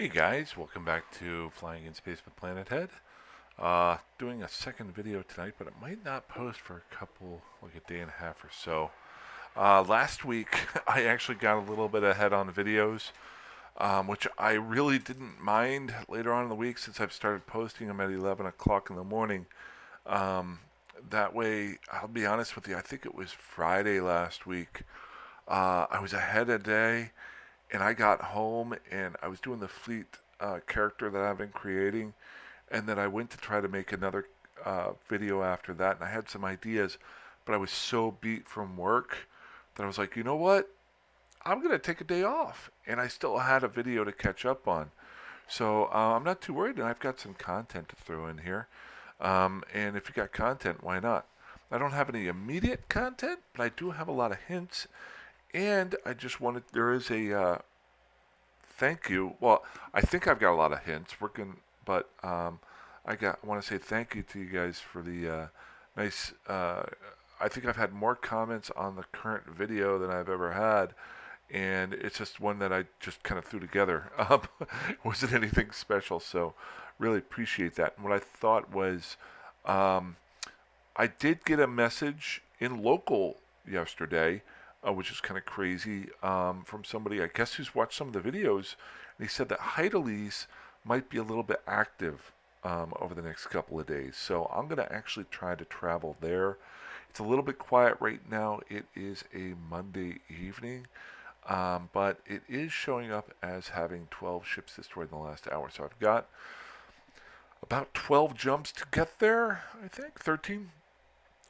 Hey guys, welcome back to Flying in Space with Planet Head. Doing a second video tonight, but it might not post for a couple, like a day and a half or so. Last week, I actually got a little bit ahead on videos, which I really didn't mind later on in the week since I've started posting them at 11 o'clock in the morning. Um, that way, I'll be honest with you, I think it was Friday last week. I was ahead a day and I got home and I was doing the fleet character that I've been creating, and then I went to try to make another video after that, and I had some ideas, but I was so beat from work that I was like, you know what? I'm gonna take a day off, and I still had a video to catch up on. So I'm not too worried, and I've got some content to throw in here. And if you got content, why not? I don't have any immediate content, but I do have a lot of hints, and I just wanted there is a thank you. Well, I think I've got a lot of hints working, but I want to say thank you to you guys for the nice. I think I've had more comments on the current video than I've ever had, and it's just one that I just kind of threw together. It wasn't anything special, so really appreciate that. And what I thought was, um, I did get a message in local yesterday, which is kind of crazy, from somebody I guess who's watched some of the videos, and he said that Heidelise might be a little bit active over the next couple of days. So I'm going to actually try to travel there. It's a little bit quiet right now. It is a Monday evening, but it is showing up as having 12 ships destroyed in the last hour. So I've got about 12 jumps to get there, I think. 13.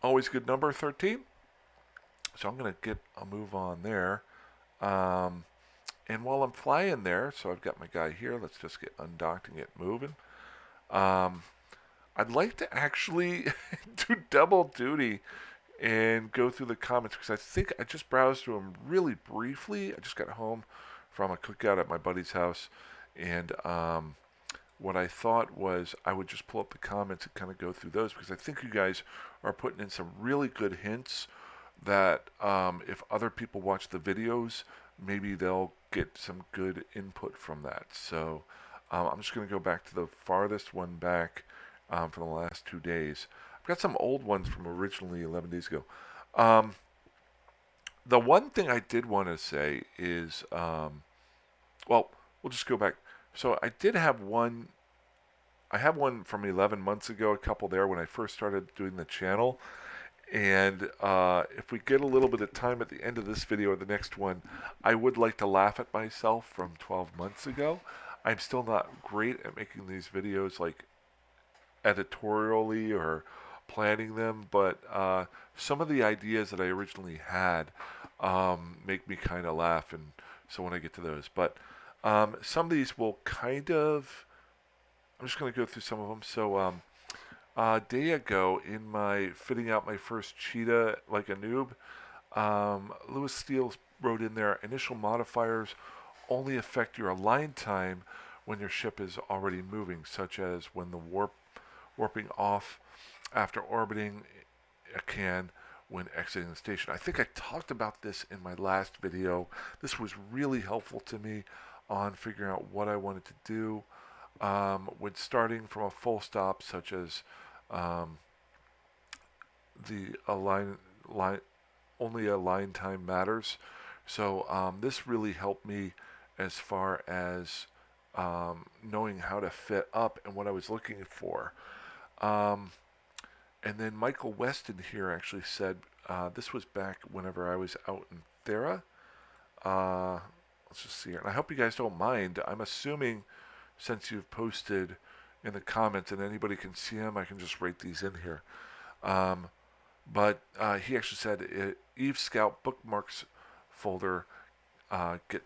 Always a good number, 13. So I'm going to get a move on there. Um, and while I'm flying there, so I've got my guy here. Let's just get undocked and get moving. Um, I'd like to actually do double duty and go through the comments because I think I just browsed through them really briefly. I just got home from a cookout at my buddy's house, and what I thought was I would just pull up the comments and kind of go through those because I think you guys are putting in some really good hints that if other people watch the videos, maybe they'll get some good input from that. So I'm just going to go back to the farthest one back from the last 2 days. I've got some old ones from originally 11 days ago. Um, the one thing I did want to say is, well, we'll just go back. So I did have one. I have one from 11 months ago, a couple there when I first started doing the channel. And if we get a little bit of time at the end of this video or the next one, I would like to laugh at myself from 12 months ago. I'm still not great at making these videos like editorially or planning them, but some of the ideas that I originally had make me kind of laugh. And so when I get to those, but some of these will kind of, I'm just going to go through some of them. So a day ago in my fitting out my first cheetah like a noob, Lewis Steele wrote in there initial modifiers only affect your align time when your ship is already moving, such as when the warping off after orbiting can when exiting the station. I think I talked about this in my last video. This was really helpful to me on figuring out what I wanted to do when starting from a full stop, such as um, the line only align time matters. So this really helped me as far as knowing how to fit up and what I was looking for. Um, and then Michael Weston here actually said this was back whenever I was out in Thera. Let's just see here. And I hope you guys don't mind. I'm assuming since you've posted in the comments and anybody can see them, I can just write these in here. Um, but he actually said Eve Scout bookmarks folder get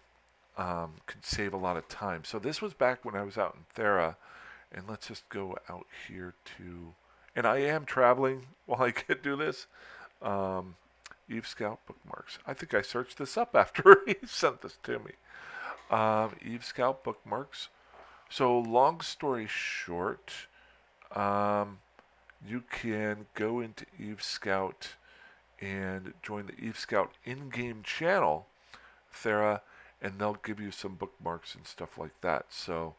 can save a lot of time. So this was back when I was out in Thera, and let's just go out here to, and I am traveling while I can do this. Um, Eve Scout bookmarks. I think I searched this up after he sent this to me. Eve Scout bookmarks. So long story short, um, you can go into Eve Scout and join the Eve Scout in-game channel, Thera, and they'll give you some bookmarks and stuff like that. So,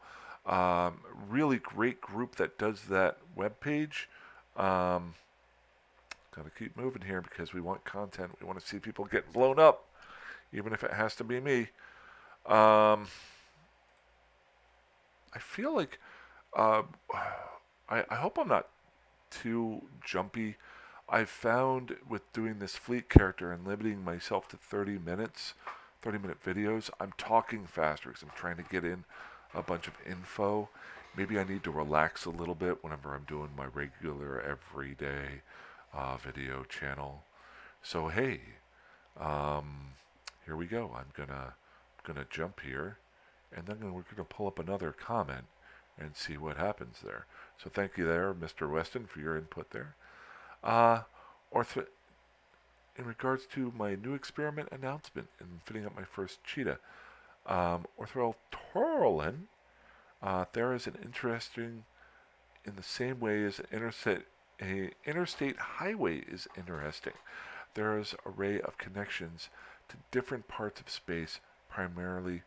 really great group that does that web page. Um, Gotta keep moving here because we want content. We want to see people getting blown up, even if it has to be me. Um, I feel like uh, I hope I'm not too jumpy. I've found with doing this fleet character and limiting myself to 30 minutes, 30-minute videos, I'm talking faster because I'm trying to get in a bunch of info. Maybe I need to relax a little bit whenever I'm doing my regular everyday video channel. So hey, um, here we go. I'm gonna jump here, and then we're gonna pull up another comment and see what happens there. So thank you there, Mr. Weston, for your input there. Uh, Orth, in regards to my new experiment announcement and fitting up my first cheetah, Orthrel Torlin, there is an interesting, in the same way as a interstate highway is interesting. There is an array of connections to different parts of space, primarily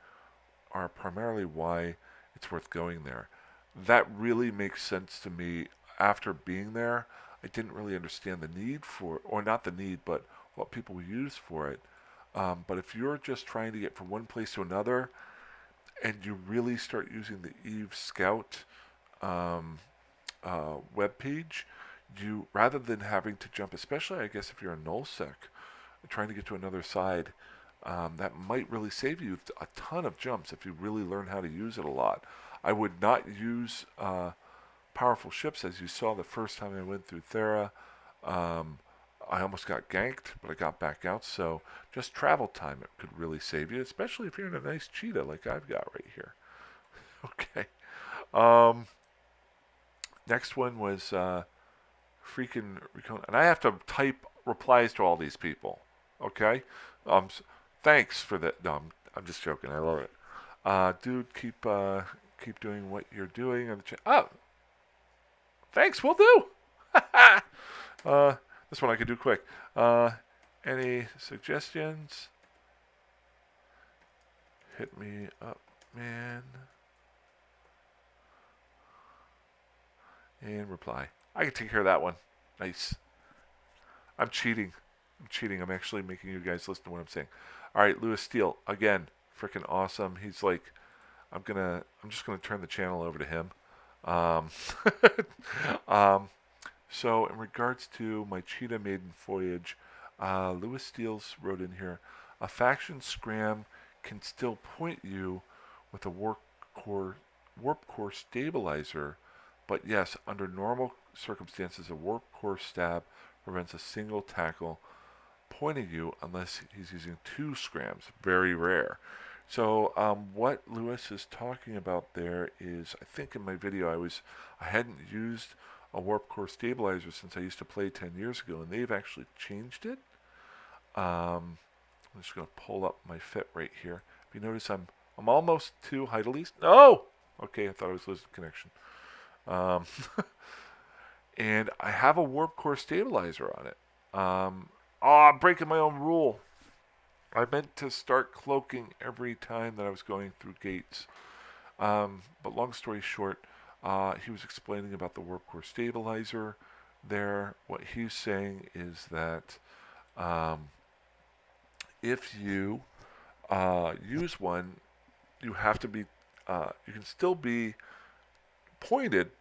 why it's worth going there. That really makes sense to me after being there. I didn't really understand the need for, or not the need, but what people use for it. But if you're just trying to get from one place to another, and you really start using the Eve Scout um, web page, you rather than having to jump, especially I guess if you're a nullsec, trying to get to another side, that might really save you a ton of jumps if you really learn how to use it a lot. I would not use powerful ships, as you saw the first time I went through Thera. Um, I almost got ganked, but I got back out. So just travel time it could really save you, especially if you're in a nice cheetah like I've got right here. Okay. Um, Next one was freaking and I have to type replies to all these people. Okay. Um, Thanks for that. No, I'm just joking. I love it. Dude, keep doing what you're doing on the oh, thanks. We'll do. uh, this one I could do quick. Any suggestions? Hit me up, man. And reply. I can take care of that one. Nice. I'm cheating. I'm actually making you guys listen to what I'm saying. All right, Lewis Steele again. Freaking awesome. He's like, I'm just gonna turn the channel over to him. Um, um, so in regards to my Cheetah Maiden voyage, Lewis Steele's wrote in here, a faction scram can still point you with a warp core stabilizer, but yes, under normal circumstances, a warp core stab prevents a single tackle pointing you unless he's using two scrams. Very rare. So what Lewis is talking about there is, I think in my video I hadn't used a warp core stabilizer since I used to play 10 years ago, and they've actually changed it. I'm just going to pull up my fit right here. If you notice, I'm almost to Heidelise. No! Okay, I thought I was losing connection. Um, and I have a warp core stabilizer on it. I'm breaking my own rule. I meant to start cloaking every time that I was going through gates. But long story short, he was explaining about the warp core stabilizer there. What he's saying is that if you use one, you have to be, you can still be pointed,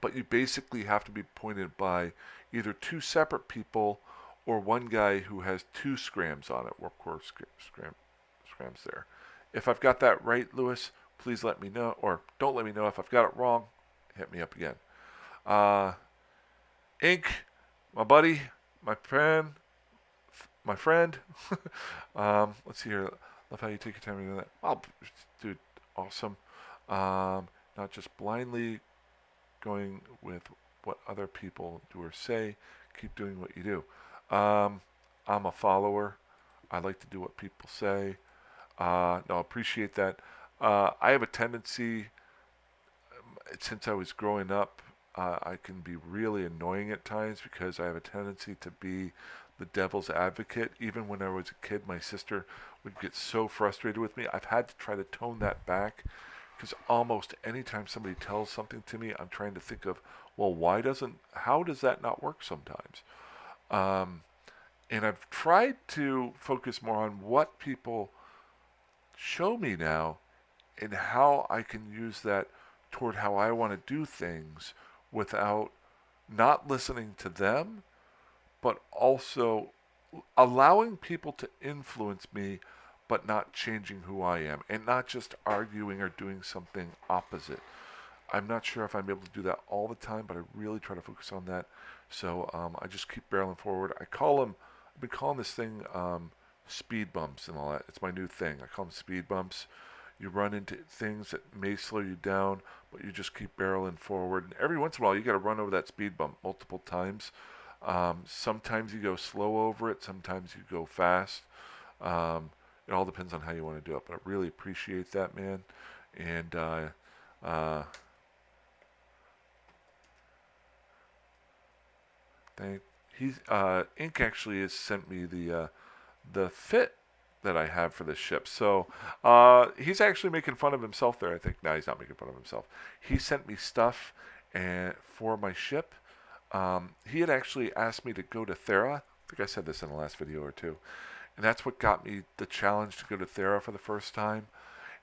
but you basically have to be pointed by either two separate people or one guy who has two scrams on it, warp core scrams there. If I've got that right, Lewis, please let me know, or don't let me know if I've got it wrong. Hit me up again. Ink, my buddy, my friend, let's see here. Love how you take your time to do that. Oh, dude, awesome. Not just blindly going with what other people do or say. Keep doing what you do. I'm a follower. I like to do what people say. No, I appreciate that. I have a tendency, since I was growing up, I can be really annoying at times because I have a tendency to be the devil's advocate. Even when I was a kid, my sister would get so frustrated with me. I've had to try to tone that back because almost anytime somebody tells something to me, I'm trying to think of, well, how does that not work sometimes? Um, and I've tried to focus more on what people show me now and how I can use that toward how I want to do things without not listening to them, but also allowing people to influence me, but not changing who I am and not just arguing or doing something opposite. I'm not sure if I'm able to do that all the time, but I really try to focus on that. So I just keep barreling forward. I've been calling this thing speed bumps and all that. It's my new thing. I call them speed bumps. You run into things that may slow you down, but you just keep barreling forward. And every once in a while, you got to run over that speed bump multiple times. Sometimes you go slow over it. Sometimes you go fast. It all depends on how you want to do it. But I really appreciate that, man. And uh, thank Ink actually has sent me the fit that I have for this ship. So he's actually making fun of himself there. I think no, he's not making fun of himself. He sent me stuff for my ship. He had actually asked me to go to Thera. I think I said this in the last video or two. And that's what got me the challenge to go to Thera for the first time.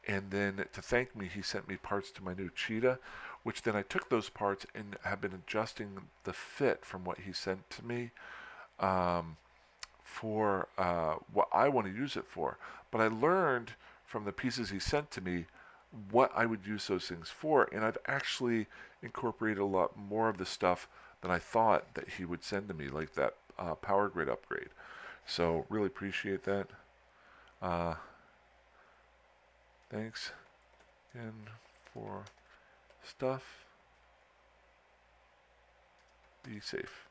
And then to thank me, he sent me parts to my new Cheetah, which then I took those parts and have been adjusting the fit from what he sent to me um, for what I want to use it for. But I learned from the pieces he sent to me what I would use those things for, and I've actually incorporated a lot more of the stuff than I thought that he would send to me, like that power grid upgrade. So really appreciate that. Uh, Thanks again for stuff. Be safe.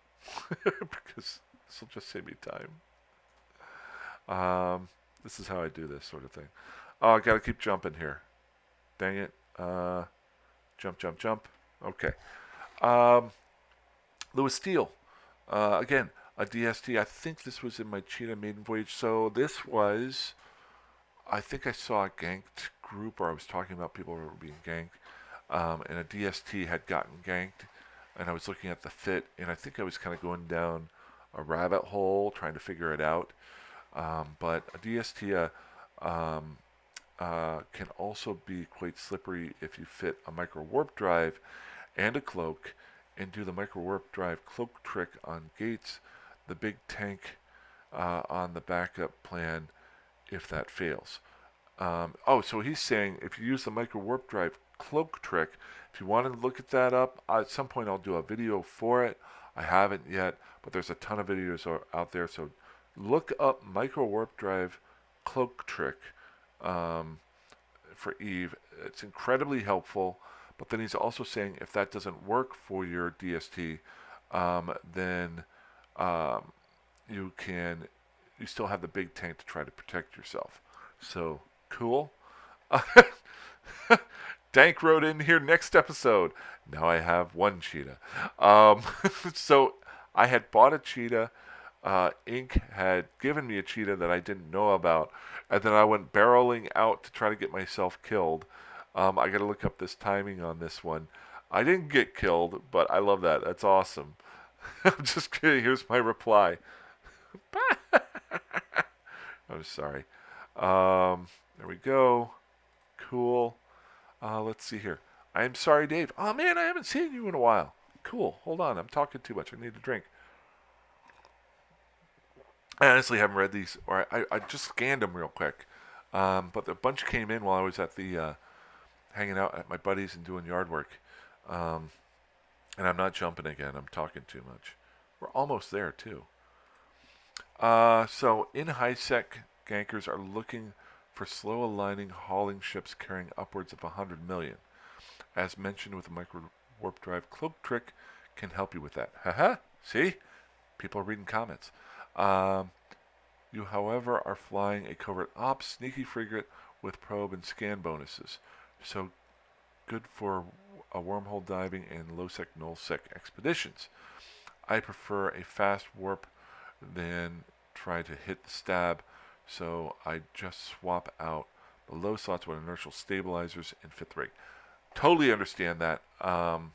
Because this will just save me time. This is how I do this sort of thing. Oh, I gotta keep jumping here. Dang it. Jump, jump, jump. Okay. Um, Lewis Steele. Again, a DST. I think this was in my Cheetah Maiden Voyage. So this was, I think I saw a ganked group, or I was talking about people who were being ganked, and a DST had gotten ganked, and I was looking at the fit, and I think I was kind of going down a rabbit hole trying to figure it out. But a DST can also be quite slippery if you fit a micro warp drive and a cloak and do the micro warp drive cloak trick on Gates, the big tank on the backup plan if that fails. So he's saying if you use the micro warp drive cloak trick, if you want to look at that up, at some point I'll do a video for it. I haven't yet, but there's a ton of videos out there. So look up micro warp drive cloak trick for Eve. It's incredibly helpful. But then he's also saying if that doesn't work for your DST, then you still have the big tank to try to protect yourself. So cool. Dank wrote in here next episode. Now I have one cheetah. So I had bought a cheetah. Ink had given me a cheetah that I didn't know about, and then I went barreling out to try to get myself killed. I got to look up this timing on this one. I didn't get killed, but I love that. That's awesome. I'm just kidding. Here's my reply. I'm sorry. There we go. Cool. Let's see here. I'm sorry, Dave. Oh, man, I haven't seen you in a while. Cool. Hold on. I'm talking too much. I need a drink. I honestly haven't read these, or I just scanned them real quick. But a bunch came in while I was at the hanging out at my buddies and doing yard work. And I'm not jumping again. I'm talking too much. We're almost there, too. So in HiSec, gankers are looking for slow aligning hauling ships carrying upwards of 100 million. As mentioned with the micro warp drive cloak trick can help you with that. Haha, see? People are reading comments. You, however, are flying a covert ops sneaky frigate with probe and scan bonuses. So good for a wormhole diving and low-sec, null-sec expeditions. I prefer a fast warp than try to hit the stab. So I just swap out the low slots with inertial stabilizers in 5th rig. Totally understand that. I'm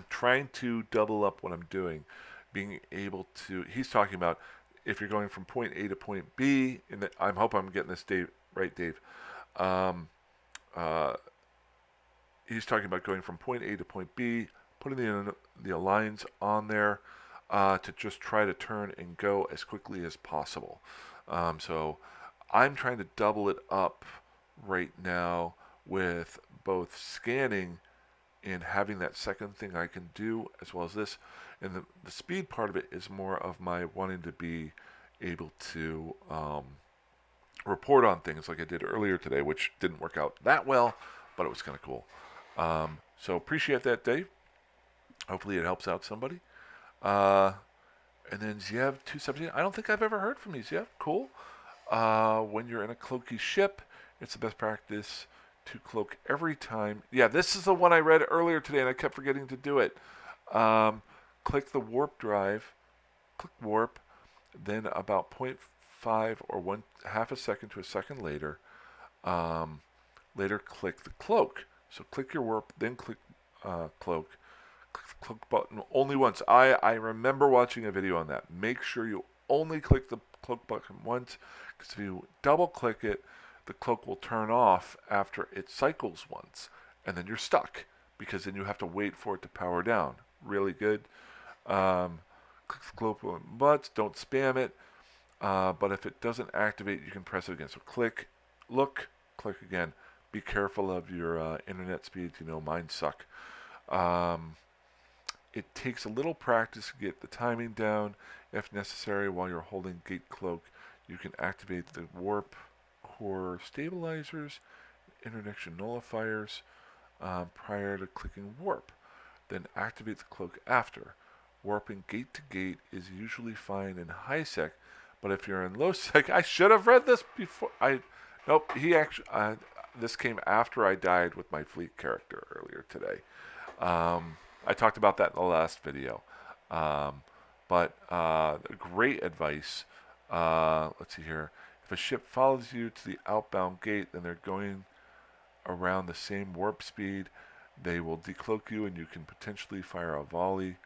trying to double up what I'm doing, being able to. He's talking about if you're going from point A to point B. I hope I'm getting this Dave right, Dave. Um, uh, he's talking about going from point A to point B, putting the aligns on there to just try to turn and go as quickly as possible. So I'm trying to double it up right now with both scanning and having that second thing I can do as well as this. And the speed part of it is more of my wanting to be able to report on things like I did earlier today, which didn't work out that well, but it was kind of cool. So appreciate that, Dave. Hopefully it helps out somebody. And then Ziev 217. I don't think I've ever heard from you, Ziev. Cool. When you're in a cloaky ship, it's the best practice to cloak every time. Yeah, this is the one I read earlier today, and I kept forgetting to do it. Click the warp drive, click warp, then about 0.5 or half a second to a second later, click the cloak. So click your warp, then click cloak. Click the cloak button only once. I remember watching a video on that. Make sure you only click the cloak button once, because if you double click it, the cloak will turn off after it cycles once, and then you're stuck, because then you have to wait for it to power down. Really good. Click the cloak button once, don't spam it, but if it doesn't activate, you can press it again. So click, look, click again. Be careful of your internet speeds. You know, mine suck. It takes a little practice to get the timing down. If necessary, while you're holding gate cloak, you can activate the warp core stabilizers, interdiction nullifiers prior to clicking warp. Then activate the cloak after. Warping gate to gate is usually fine in high sec, but if you're in low sec, I should have read this before. Nope. This came after I died with my fleet character earlier today. I talked about that in the last video. But great advice. Let's see here. If a ship follows you to the outbound gate, then they're going around the same warp speed. They will decloak you, and you can potentially fire a volley.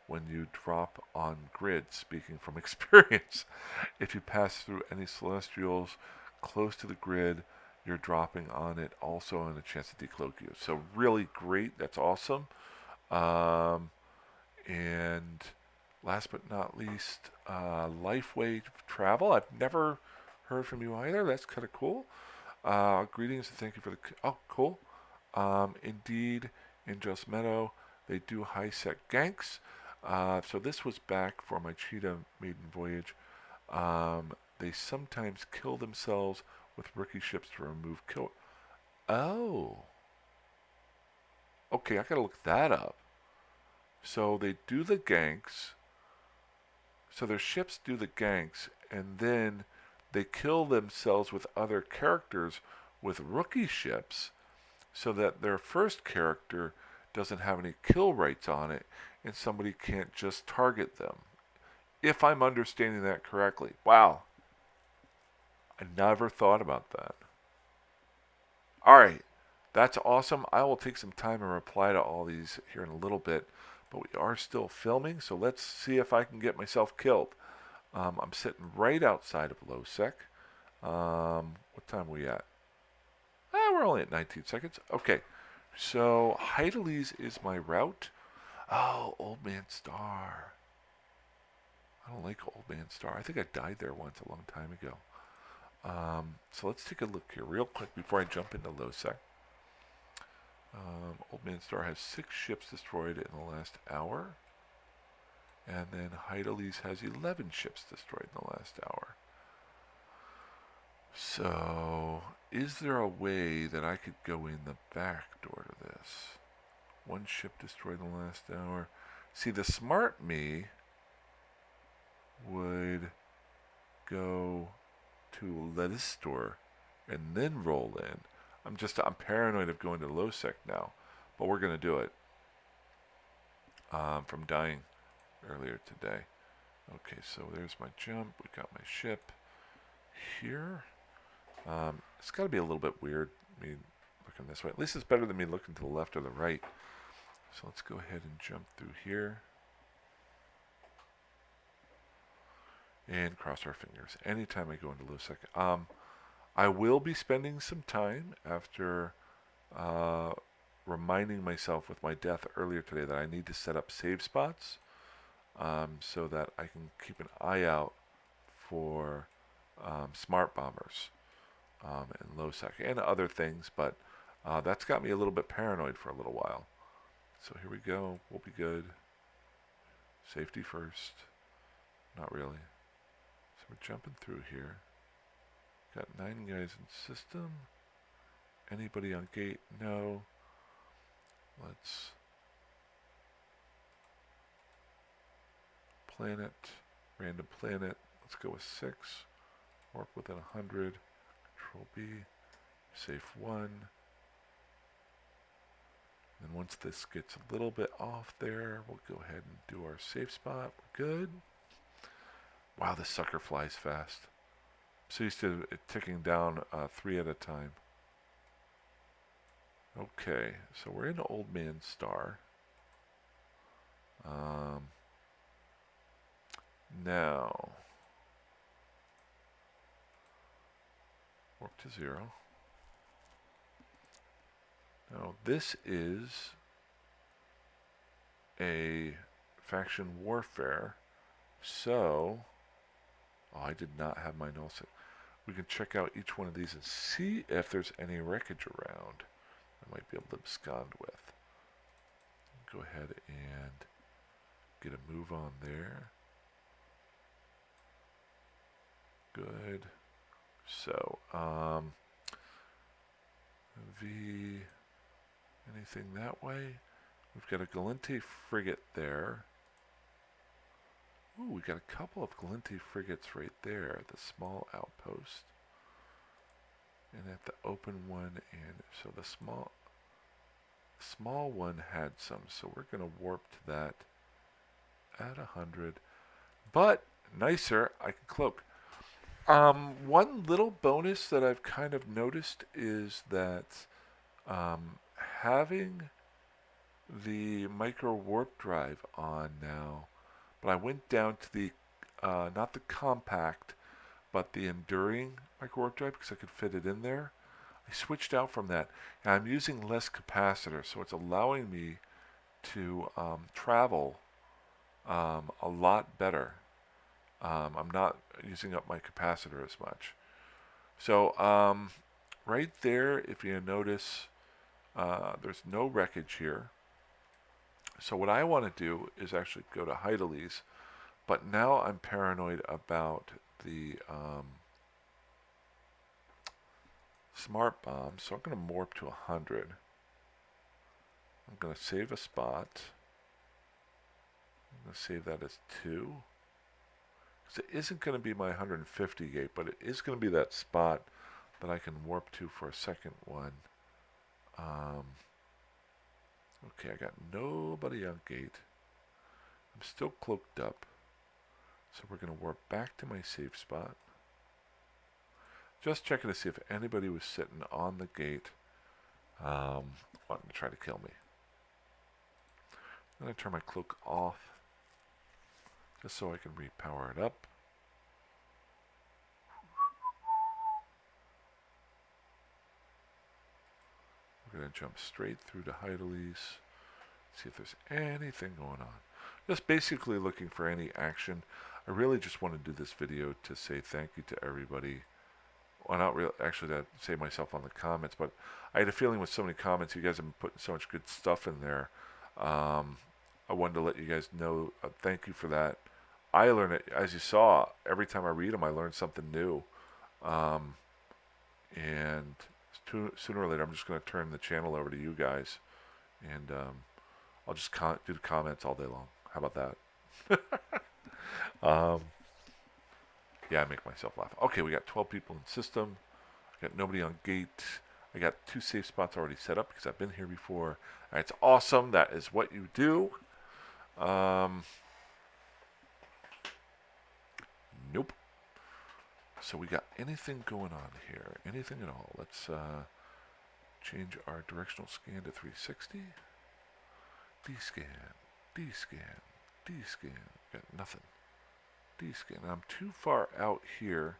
When you drop on grid. Speaking from experience, if you pass through any celestials close to the grid, you're dropping on it also, and a chance to decloak you. So really great. That's awesome. And last but not least, Lifeway Travel. I've never heard from you either. That's kind of cool. Greetings and thank you for the. Oh, cool. Indeed, in Just Meadow, they do high sec ganks. So this was back for my Cheetah maiden voyage. They sometimes kill themselves with rookie ships to remove kill. Oh. Okay, I gotta look that up. So they do the ganks. So their ships do the ganks, and then they kill themselves with other characters with rookie ships, so that their first character doesn't have any kill rights on it, and somebody can't just target them. If I'm understanding that correctly. Wow. I never thought about that. Alright. That's awesome. I will take some time and reply to all these here in a little bit. But we are still filming, so let's see if I can get myself killed. I'm sitting right outside of low sec. What time are we at? We're only at 19 seconds. Okay. So Hydaelys is my route. Oh, Old Man Star. I don't like Old Man Star. I think I died there once a long time ago. So let's take a look here real quick before I jump into low sec. Old Man Star has 6 ships destroyed in the last hour. And then Hydaelys has 11 ships destroyed in the last hour. So, is there a way that I could go in the back door to this? 1 ship destroyed in the last hour. See, the smart me would go to this store and then roll in. I'm paranoid of going to low sec now, but we're going to do it from dying earlier today. Okay, so there's my jump. We got my ship here. It's got to be a little bit weird, me looking this way. At least it's better than me looking to the left or the right. So let's go ahead and jump through here. And cross our fingers. Anytime I go into low second. I will be spending some time after reminding myself with my death earlier today that I need to set up save spots so that I can keep an eye out for smart bombers in low sec and other things, but that's got me a little bit paranoid for a little while. So here we go. We'll be good. Safety first. Not really. So we're jumping through here. Got 9 guys in system. Anybody on gate? No. Let's planet, random planet. Let's go with 6. Warp within 100. Control B. Safe 1. And once this gets a little bit off there, we'll go ahead and do our safe spot. We're good. Wow, this sucker flies fast. So used to it ticking down 3 at a time. Okay, so we're in Old Man Star. Now, warp to 0. Now, this is a faction warfare, so I did not have my null set. We can check out each one of these and see if there's any wreckage around I might be able to abscond with. Go ahead and get a move on there. Good. So, V, anything that way? We've got a Gallente frigate there. Ooh, we got a couple of Gallente frigates right there at the small outpost. And at the open one, and so the small one had some, so we're going to warp to that at 100. But nicer, I can cloak. One little bonus that I've kind of noticed is that having the micro warp drive on now, but I went down to the not the compact, but the enduring micro warp drive because I could fit it in there. I switched out from that, and I'm using less capacitor, so it's allowing me to travel a lot better. I'm not using up my capacitor as much. So right there, if you notice, there's no wreckage here. So what I want to do is actually go to Hydaelys, but now I'm paranoid about the smart bomb, so I'm going to morph to 100. I'm going to save a spot. I'm going to save that as 2. Because it isn't going to be my 150 gate, but it is going to be that spot that I can warp to for a second one. Okay, I got nobody on gate. I'm still cloaked up. So we're going to warp back to my safe spot. Just checking to see if anybody was sitting on the gate wanting to try to kill me. I'm going to turn my cloak off just so I can repower it up. We're going to jump straight through to Hydaelys, see if there's anything going on. Just basically looking for any action. I really just want to do this video to say thank you to everybody. Well, not really, actually to say myself on the comments, but I had a feeling with so many comments, you guys have been putting so much good stuff in there. I wanted to let you guys know, thank you for that. I learn it, as you saw, every time I read them, I learn something new. And sooner or later, I'm just going to turn the channel over to you guys. And I'll just do the comments all day long. How about that? Yeah, I make myself laugh. Okay, we got 12 people in system. I got nobody on gate. I got 2 safe spots already set up because I've been here before. It's awesome. That is what you do. Nope. So we got anything going on here? Anything at all? Let's change our directional scan to 360. D-scan, D-scan, D-scan. Got nothing. D-scan. I'm too far out here.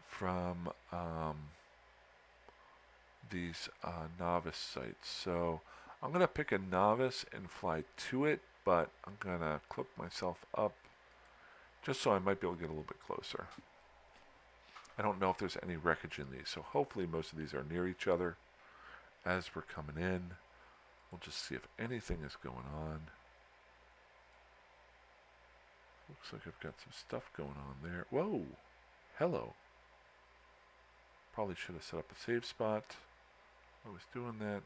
From these novice sites. So I'm going to pick a novice and fly to it, but I'm going to clip myself up just so I might be able to get a little bit closer. I don't know if there's any wreckage in these, so hopefully most of these are near each other. As we're coming in, we'll just see if anything is going on. Looks like I've got some stuff going on there. Whoa! Hello. Probably should have set up a save spot. I was doing that.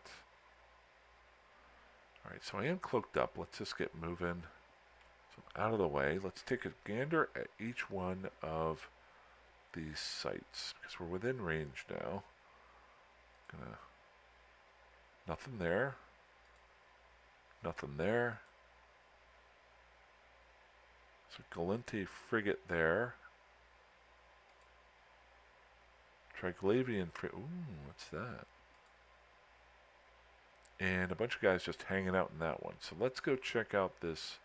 Alright, so I am cloaked up. Let's just get moving. So I'm out of the way. Let's take a gander at each one of these sites because we're within range now. Nothing there. Nothing there. So Gallente frigate there. Triglavian frigate. Ooh, what's that? And a bunch of guys just hanging out in that one. So let's go check out this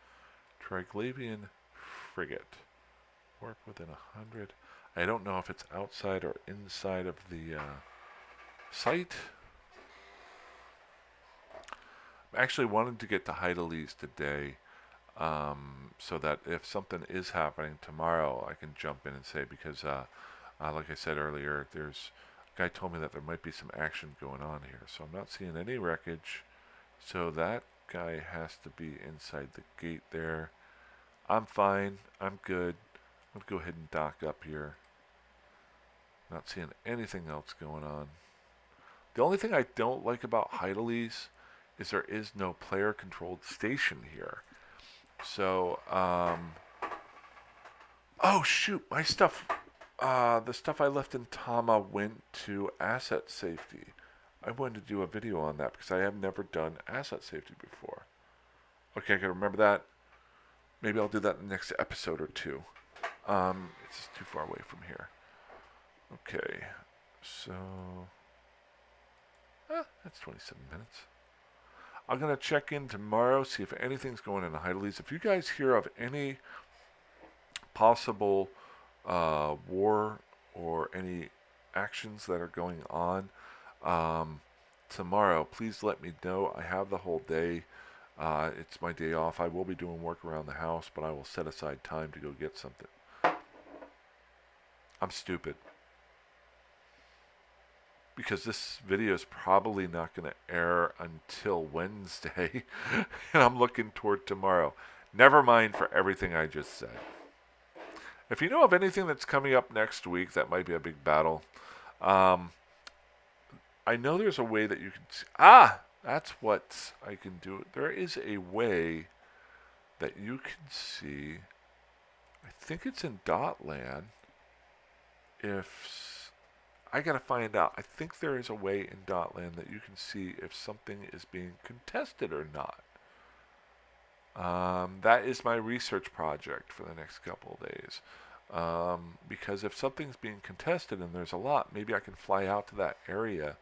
Triglavian frigate. Warp within 100. I don't know if it's outside or inside of the site. I actually wanted to get to Hydaelyn today so that if something is happening tomorrow, I can jump in and say, because like I said earlier, there's a guy told me that there might be some action going on here. So I'm not seeing any wreckage. So that guy has to be inside the gate there. I'm fine. I'm good. I'm going to go ahead and dock up here. Not seeing anything else going on. The only thing I don't like about Hydaelyn is there is no player-controlled station here. So, oh shoot, my stuff, the stuff I left in Tama went to asset safety. I wanted to do a video on that because I have never done asset safety before. Okay, I gotta remember that. Maybe I'll do that in the next episode or two. It's just too far away from here. Okay, so that's 27 minutes. I'm going to check in tomorrow, see if anything's going on in Hydaelyn. If you guys hear of any possible war or any actions that are going on tomorrow, please let me know. I have the whole day. It's my day off. I will be doing work around the house, but I will set aside time to go get something. I'm stupid. Because this video is probably not going to air until Wednesday, and I'm looking toward tomorrow. Never mind for everything I just said. If you know of anything that's coming up next week, that might be a big battle. I know there's a way that you can see. That's what I can do. There is a way that you can see. I think it's in Dotland. I gotta find out. I think there is a way in Dotland that you can see if something is being contested or not. That is my research project for the next couple of days. Because if something's being contested and there's a lot, maybe I can fly out to that area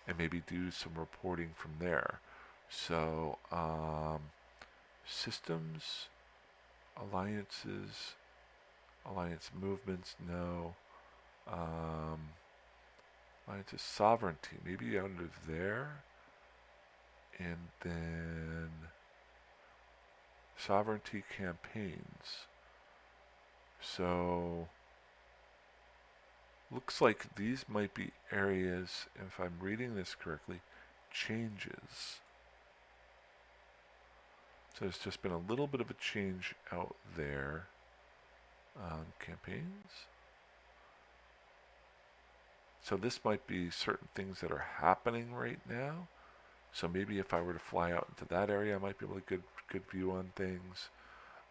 and maybe do some reporting from there. So, systems, alliances, alliance movements, no. Alliances, sovereignty, maybe under there. And then sovereignty campaigns. So looks like these might be areas, if I'm reading this correctly, changes. So there's just been a little bit of a change out there. Campaigns. So this might be certain things that are happening right now. So maybe if I were to fly out into that area, I might be able to get a good view on things.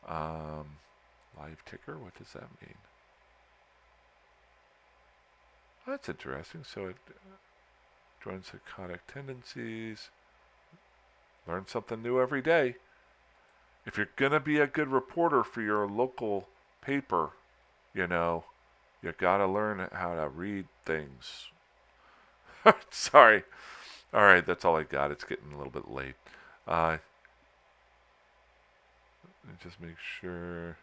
Live ticker, what does that mean? Oh, that's interesting. So it joins psychotic tendencies. Learn something new every day. If you're going to be a good reporter for your local paper, you know, you got to learn how to read things. Sorry. All right, that's all I got. It's getting a little bit late. Uh, just make sure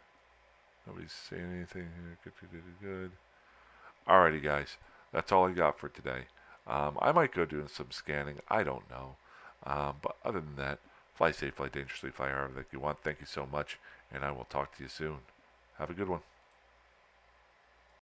nobody's saying anything here. Good. Alrighty, guys. That's all I got for today. I might go doing some scanning. I don't know. But other than that, fly safe, fly dangerously, fly however that you want. Thank you so much, and I will talk to you soon. Have a good one.